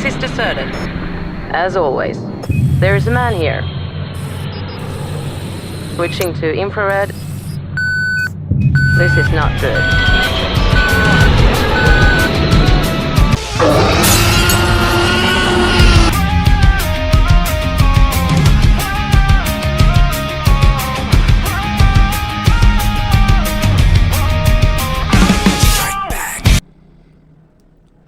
Access deserted. As always, there's a man here. Switching to infrared. This is not good.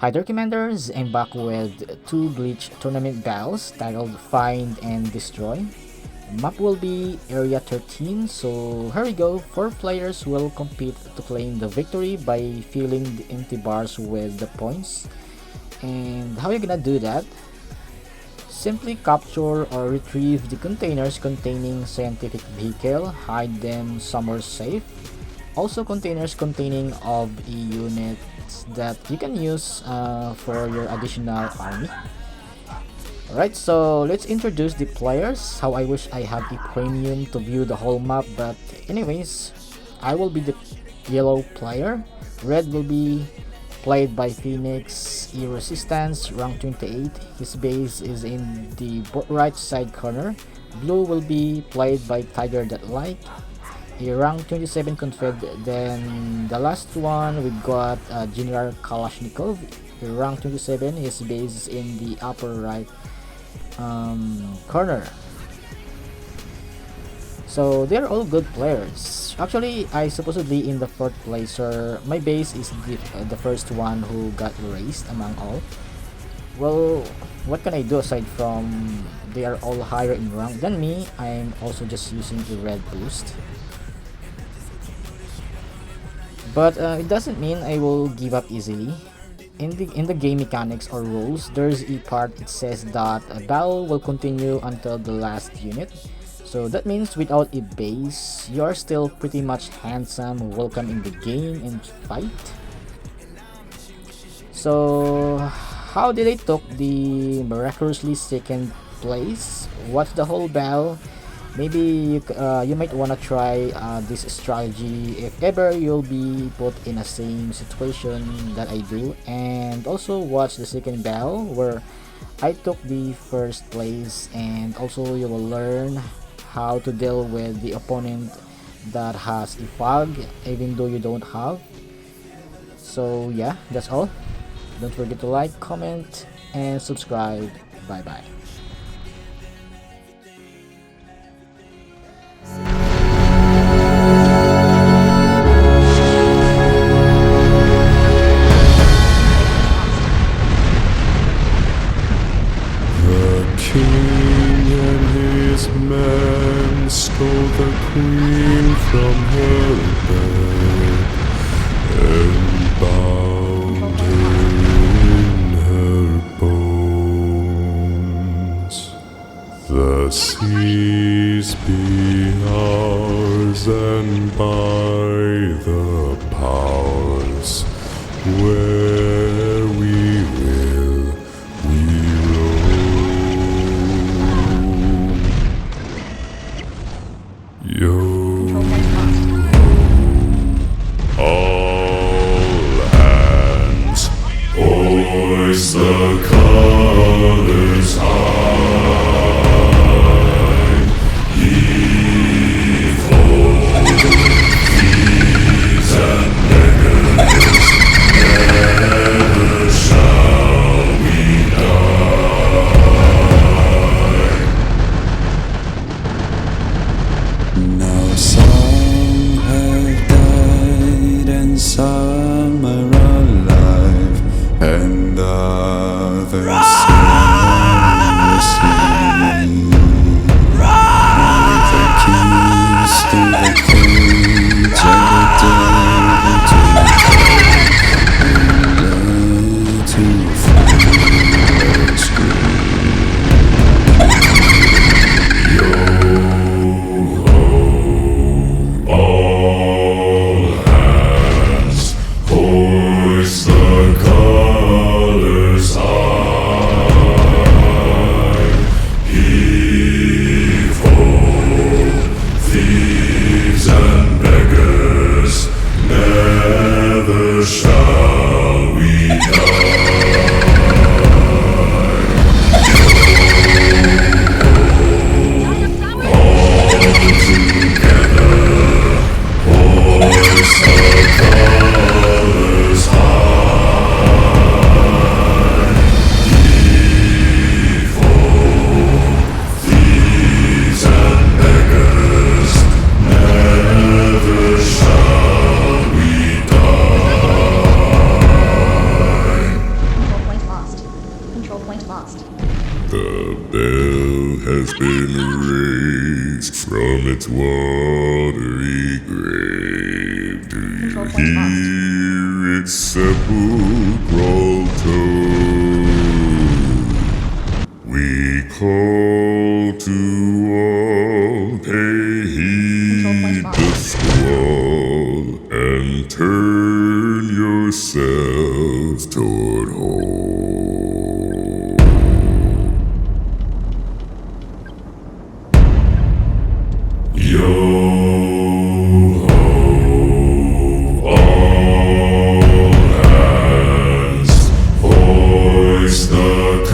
Hi there, Commanders! I'm back with 2 Glitch tournament battles titled Find and Destroy. Map will be Area 13, so here we go. 4 players will compete to claim the victory by filling the empty bars with the points. And how are you gonna do that? Simply capture or retrieve the containers containing scientific vehicle, hide them somewhere safe. Also containers containing of a unit that you can use for your additional army. Alright, so let's introduce the players. How I wish I have a premium to view the whole map, but anyways, I will be the yellow player. Red will be played by Phoenix, E-Resistance, rank 28. His base is in the right side corner. Blue will be played by Tiger That Light, a rank 27 confed. Then the last one we got General Kalashnikov, a rank 27. His base is in the upper right corner. So they're all good players. Actually, I supposedly in the 4th placer. My base is the first one who got erased among all. Well, what can I do aside from they are all higher in rank than me? I'm also just using a red boost. But it doesn't mean I will give up easily. In the game mechanics or rules, there's a part it says that a battle will continue until the last unit. So that means without a base, you are still pretty much handsome, welcome in the game and fight. So how did I took the miraculously second place? What's the whole battle? Maybe you might wanna try this strategy if ever you'll be put in the same situation that I do, and also watch the second battle where I took the first place, and also you will learn how to deal with the opponent that has a fog even though you don't have. So yeah, that's all. Don't forget to like, comment, and subscribe. Bye bye. Men stole the queen from her bed and bound her in her bones. The seas be ours, and by the powers where we will we roam. Yo ho, all hands, hoist the colors high, heave ho, thieves and beggars, never shall we die. Now some have died and some are alive, and others sleep. With the keys to the cage and the devil to learn to feel and scream. Yo ho, all hands, hoist the colors high. lost. The bell has been raised from its watery grave. Do you Control point lost. hear its sepulchral tone? We call to all, pay heed the squall, and turn yourselves toward home. Yo ho, all hands, hoist the